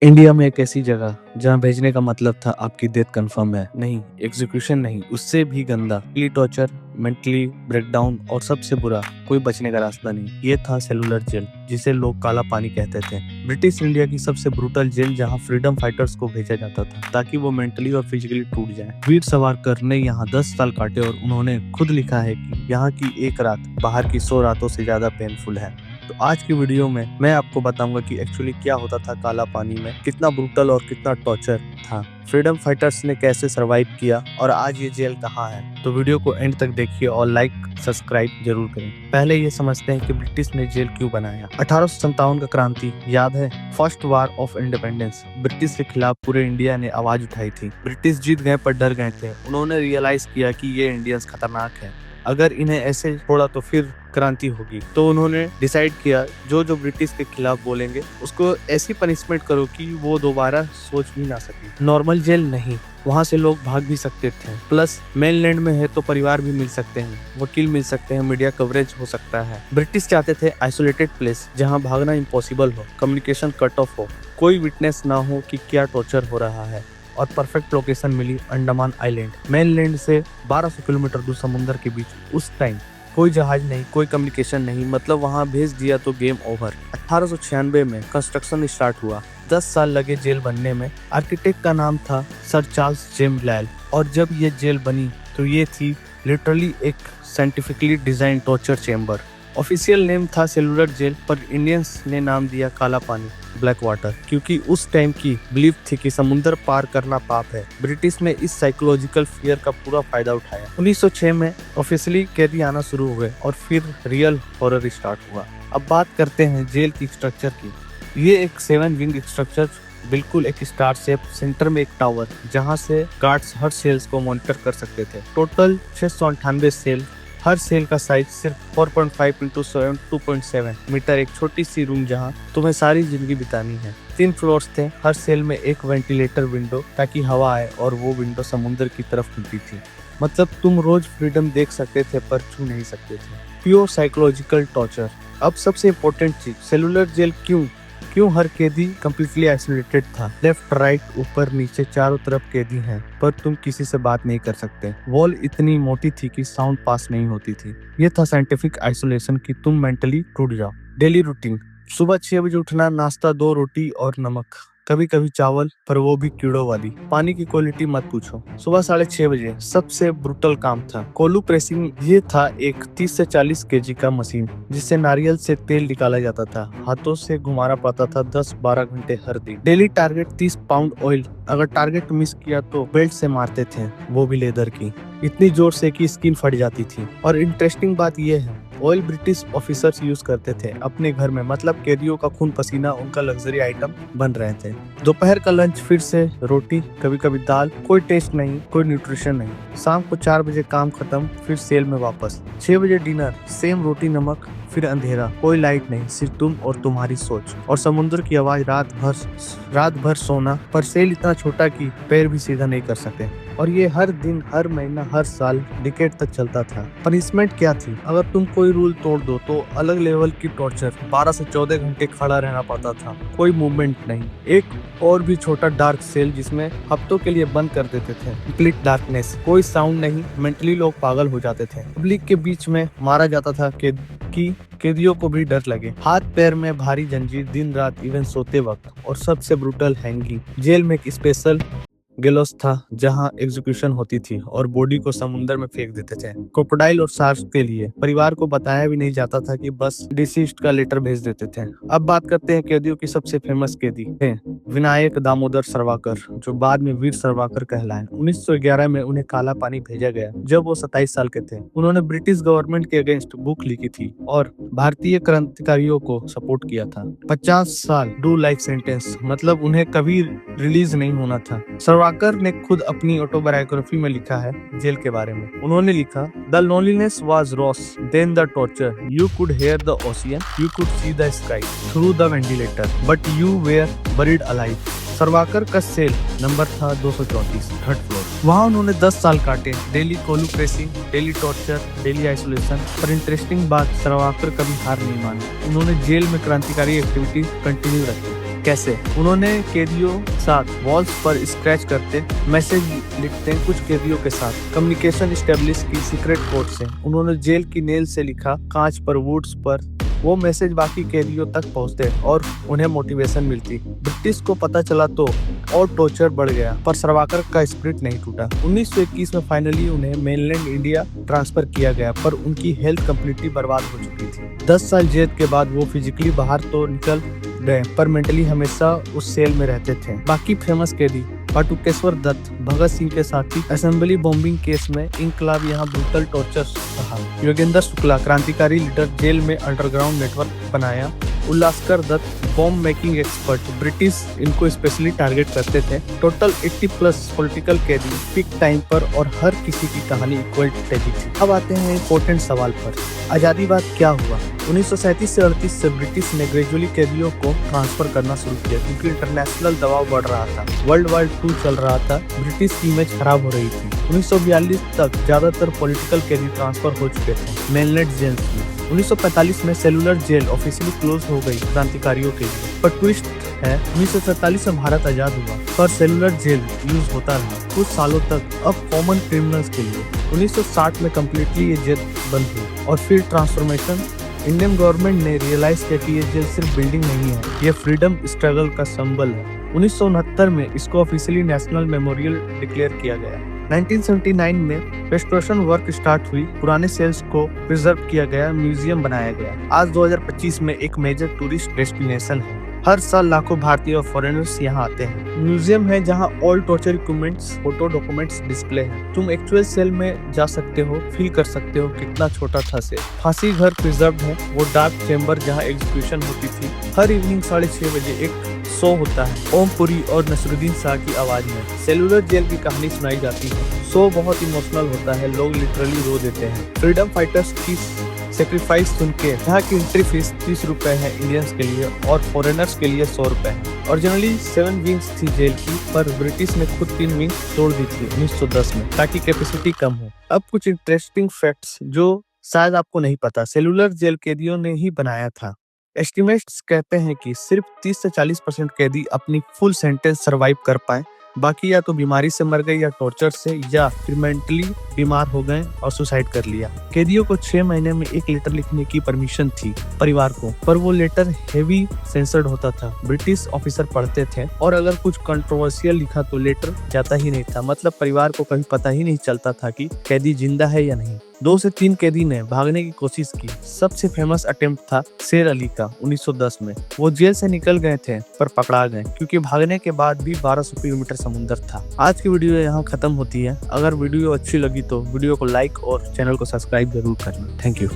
India में एक ऐसी जगह जहां भेजने का मतलब था आपकी डेथ कंफर्म है, नहीं एग्जीक्यूशन नहीं, उससे भी गंदा टॉर्चर, मेंटली ब्रेकडाउन और सबसे बुरा कोई बचने का रास्ता नहीं। ये था सेलुलर जेल, जिसे लोग काला पानी कहते थे। ब्रिटिश इंडिया की सबसे ब्रूटल जेल जहां फ्रीडम फाइटर्स को भेजा जाता था ताकि वो मेंटली और फिजिकली टूट जाए। वीर सावरकर ने यहाँ 10 साल काटे और उन्होंने खुद लिखा है कि यहाँ की एक रात बाहर की 100 रातों से ज्यादा पेनफुल है। तो आज की वीडियो में मैं आपको बताऊंगा कि एक्चुअली क्या होता था काला पानी में, कितना ब्रूटल और कितना टॉर्चर था, फ्रीडम फाइटर्स ने कैसे सरवाइव किया और आज ये जेल कहाँ है। तो वीडियो को एंड तक देखिए और लाइक सब्सक्राइब जरूर करें। पहले ये समझते हैं कि ब्रिटिश ने जेल क्यों बनाया। 1857 का क्रांति याद है, first war of independence. British के खिलाफ पूरे इंडिया ने आवाज उठाई थी। ब्रिटिश जीत गए पर डर गए थे। उन्होंने रियलाइज किया कि ये इंडियंस खतरनाक है, अगर इन्हें ऐसे छोड़ा तो फिर क्रांति होगी। तो उन्होंने डिसाइड किया जो ब्रिटिश के खिलाफ बोलेंगे उसको ऐसी पनिशमेंट करो कि वो दोबारा सोच भी ना सके। नॉर्मल जेल नहीं, वहाँ से लोग भाग भी सकते थे, प्लस मेनलैंड में है तो परिवार भी मिल सकते हैं, वकील मिल सकते हैं, मीडिया कवरेज हो सकता है। ब्रिटिश चाहते थे आइसोलेटेड प्लेस जहाँ भागना इम्पॉसिबल हो, कम्युनिकेशन कट ऑफ हो, कोई विटनेस ना हो कि क्या टॉर्चर हो रहा है। और परफेक्ट लोकेशन मिली अंडमान आइलैंड, मेनलैंड से 1200 किलोमीटर दूर समुद्र के बीच। उस टाइम कोई जहाज नहीं, कोई कम्युनिकेशन नहीं, मतलब वहां भेज दिया तो गेम ओवर। 1896 में कंस्ट्रक्शन स्टार्ट हुआ। 10 साल लगे जेल बनने में। आर्किटेक्ट का नाम था सर चार्ल्स जेम्स लैल। और जब ये जेल बनी तो ये थी लिटरली एक scientifically design torture chamber. Official name था सेलुलर जेल, पर इंडियंस ने नाम दिया काला पानी, ब्लैक वाटर, क्योंकि उस टाइम की बिलीफ थी कि समुद्र पार करना पाप है। ब्रिटिश ने इस साइकोलॉजिकल फियर का पूरा फायदा उठाया। 1906 में ऑफिशियली कैदी आना शुरू हुए और फिर रियल हॉरर स्टार्ट हुआ। अब बात करते हैं जेल की स्ट्रक्चर की। ये एक 7 विंग स्ट्रक्चर, बिल्कुल एक स्टार शेप, सेंटर में एक टावर जहां से गार्ड्स हर सेल्स को मॉनिटर कर सकते थे। टोटल 698 सेल, हर सेल का साइज सिर्फ 4.5 × 7 2.7 मीटर, एक छोटी सी रूम जहां तुम्हें सारी जिंदगी बितानी है। 3 फ्लोर्स थे, हर सेल में एक वेंटिलेटर विंडो ताकि हवा आए, और वो विंडो समुद्र की तरफ खुलती थी। मतलब तुम रोज फ्रीडम देख सकते थे पर छू नहीं सकते थे। Pure psychological torture. अब सबसे इम्पोर्टेंट चीज, सेलुलर जेल क्यों हर कैदी कंप्लीटली आइसोलेटेड था। लेफ्ट राइट ऊपर नीचे चारों तरफ कैदी हैं, पर तुम किसी से बात नहीं कर सकते। वॉल इतनी मोटी थी कि साउंड पास नहीं होती थी। ये था साइंटिफिक आइसोलेशन कि तुम मेंटली टूट जाओ। डेली रूटीन, सुबह 6 बजे उठना, नाश्ता 2 रोटी और नमक, कभी कभी चावल, पर वो भी कीड़ों वाली। पानी की क्वालिटी मत पूछो। सुबह 6:30 बजे सबसे ब्रूटल काम था कोलू प्रेसिंग। ये था एक 30 से 40 केजी का मशीन जिससे नारियल से तेल निकाला जाता था। हाथों से घुमाना पड़ता था 10-12 घंटे हर दिन। Daily target 30 pound oil. अगर टारगेट मिस किया तो बेल्ट से मारते थे, वो भी लेदर की, इतनी जोर से कि स्किन फट जाती थी। और इंटरेस्टिंग बात यह है, ऑयल ब्रिटिश ऑफिसर्स यूज करते थे अपने घर में, मतलब कैदियों का खून पसीना उनका लग्जरी आइटम बन रहे थे। दोपहर का लंच फिर से रोटी, कभी कभी दाल, कोई टेस्ट नहीं, कोई न्यूट्रिशन नहीं। शाम को 4 बजे काम खत्म, फिर सेल में वापस। 6 बजे डिनर, सेम रोटी नमक, फिर अंधेरा, कोई लाइट नहीं, सिर्फ तुम और तुम्हारी सोच और समुद्र की आवाज। रात भर सोना, पर सेल इतना छोटा कि पैर भी सीधा नहीं कर सके। और ये हर दिन, हर महीना, हर साल, डिकेड तक चलता था। पनिशमेंट क्या थी? अगर तुम कोई रूल तोड़ दो तो अलग लेवल की टॉर्चर। 12 से 14 घंटे खड़ा रहना पड़ता था, कोई मूवमेंट नहीं। एक और भी छोटा डार्क सेल जिसमें हफ्तों के लिए बंद कर देते थे। कंप्लीट डार्कनेस, कोई साउंड नहीं, मेंटली लोग पागल हो जाते थे। पब्लिक के बीच में मारा जाता था कि कैदियों को भी डर लगे। हाथ पैर में भारी जंजीर, दिन रात, इवन सोते वक्त। और सबसे ब्रूटल हैंगिंग। जेल में एक स्पेशल गेलोस था जहां एग्जीक्यूशन होती थी और बॉडी को समुद्र में फेंक देते थे। क्रोकोडाइल और शार्क के लिए परिवार को बताया भी नहीं जाता था कि बस डिसीज्ड का लेटर भेज देते थे। अब बात करते हैं कैदियों की। सबसे फेमस कैदी थे विनायक दामोदर सावरकर, जो बाद में वीर सावरकर कहलाए। 1911 में उन्हें काला पानी भेजा गया जब वो 27 साल के थे। उन्होंने ब्रिटिश गवर्नमेंट के अगेंस्ट बुक लिखी थी और भारतीय क्रांतिकारियों को सपोर्ट किया था। 50 साल, डू लाइफ सेंटेंस, मतलब उन्हें कभी रिलीज नहीं होना था। सावरकर ने खुद अपनी ऑटोबायोग्राफी में लिखा है जेल के बारे में। उन्होंने लिखा, the loneliness was worse than the torture. You could hear the ocean, you could see the sky through the ventilator, but you were buried alive. Savarkar का सेल नंबर था 234, 3rd फ्लोर। वहाँ उन्होंने 10 साल काटे। डेली कोलू pressing, daily torture, daily isolation. पर interesting बात, सावरकर कभी हार नहीं मानी। उन्होंने जेल में क्रांतिकारी एक्टिविटी कंटिन्यू रखी। कैसे? उन्होंने कैदियों साथ वॉल्स पर स्क्रैच करते मैसेज लिखते हैं कुछ कैदियों के साथ। कम्युनिकेशन स्टेब्लिश की सीक्रेट कोड से। उन्होंने जेल की नेल से लिखा कांच पर, वुड्स पर। वो मैसेज बाकी कैदियों तक पहुंचते और उन्हें मोटिवेशन मिलती। ब्रिटिश को पता चला तो और टॉर्चर बढ़ गया, पर सरवाकर का स्पिरिट नहीं टूटा। 1921 में फाइनली उन्हें मेनलैंड इंडिया ट्रांसफर किया गया, पर उनकी हेल्थ कंप्लीटली बर्बाद हो चुकी थी। 10 साल जेल के बाद वो फिजिकली बाहर तो निकल गए, पर मेंटली हमेशा उस सेल में रहते थे। बाकी फेमस कैदी पाटुकेश्वर दत्त, भगत सिंह के साथी, असेंबली बॉम्बिंग केस में इनकलाब, यहाँ ब्रूटल टॉर्चर रहा। योगेंद्र शुक्ला, क्रांतिकारी लीडर, जेल में अंडरग्राउंड नेटवर्क बनाया। Ullaskar Dutt, bomb making expert, British इनको स्पेशली टारगेट करते थे। टोटल 80 प्लस पॉलिटिकल कैदी पीक टाइम पर, और हर किसी की कहानी इक्वल ट्रेजिक थी। अब आते हैं इम्पोर्टेंट सवाल पर, आजादी बाद क्या हुआ? 1937 से 38 से ब्रिटिश ने ग्रेजुअली कैदियों को ट्रांसफर करना शुरू किया, क्योंकि इंटरनेशनल दबाव बढ़ रहा था। वर्ल्ड वॉर 2 चल रहा था, ब्रिटिश की इमेज खराब हो रही थी। 1942 तक ज्यादातर पॉलिटिकल कैदी ट्रांसफर हो चुके थे मेनलैंड जेल में। 1945 में सेलुलर जेल ऑफिशियली क्लोज हो गई क्रांतिकारियों के लिए, पर ट्विस्ट है 1947 में भारत आजाद हुआ, पर सेलुलर जेल यूज होता रहा कुछ सालों तक, अब कॉमन क्रिमिनल्स के लिए। 1960 में कम्प्लीटली ये जेल बंद हुई, और फिर ट्रांसफॉर्मेशन। इंडियन गवर्नमेंट ने रियलाइज किया कि ये जेल सिर्फ बिल्डिंग नहीं है, ये फ्रीडम स्ट्रगल का सिंबल है। 1969 में इसको ऑफिशियली नेशनल मेमोरियल डिक्लेयर किया गया। 1979 में रेस्टोरेशन वर्क स्टार्ट हुई, पुराने सेल्स को प्रिजर्व किया गया, म्यूजियम बनाया गया। आज 2025 में एक मेजर टूरिस्ट डेस्टिनेशन है। हर साल लाखों भारतीय और फॉरेनर्स यहाँ आते हैं। म्यूजियम है जहाँ all torture equipments, photo, documents display हैं। तुम एक्चुअल सेल में जा सकते हो, फील कर सकते हो कितना छोटा था सेल। फांसी घर प्रिजर्व है, वो डार्क चेम्बर जहाँ एग्जीक्यूशन होती थी। हर इवनिंग 6:30 बजे एक शो होता है, ओम पुरी और नसरुद्दीन शाह की आवाज में सेलुलर जेल की कहानी सुनाई जाती है। शो बहुत इमोशनल होता है, लोग लिटरली रो देते हैं। फ्रीडम फाइटर्स की सेक्रीफाइस सुन के, यहाँ की एंट्री फीस 30 रुपए है इंडियंस के लिए, और फॉरेनर्स के लिए 100 रुपए है। ओरिजिनली 7 विंग्स थी जेल की, पर ब्रिटिश ने खुद 3 विंग्स तोड़ दी थी 1910 में, ताकि कैपेसिटी कम हो। अब कुछ इंटरेस्टिंग फैक्ट्स जो शायद आपको नहीं पता, सेलुलर जेल कैदियों ने ही बनाया था। एस्टिमेट्स कहते हैं कि सिर्फ 30 से 40% कैदी अपनी फुल सेंटेंस सर्वाइव कर पाए, बाकी या तो बीमारी से मर गए, या टॉर्चर से, या फिर मेंटली बीमार हो गए और सुसाइड कर लिया। कैदियों को 6 महीने में एक लेटर लिखने की परमिशन थी परिवार को, पर वो लेटर हेवी सेंसर्ड होता था। ब्रिटिश ऑफिसर पढ़ते थे, और अगर कुछ कंट्रोवर्शियल लिखा तो लेटर जाता ही नहीं था। मतलब परिवार को कभी पता ही नहीं चलता था कि कैदी जिंदा है या नहीं। 2 से 3 कैदी ने भागने की कोशिश की। सबसे फेमस अटेम्प्ट था शेर अली का 1910 में। वो जेल से निकल गए थे, पर पकड़ा गए, क्योंकि भागने के बाद भी 1200 किलोमीटर समुद्र था। आज की वीडियो यहाँ खत्म होती है। अगर वीडियो अच्छी लगी तो वीडियो को लाइक और चैनल को सब्सक्राइब जरूर करना। Thank you.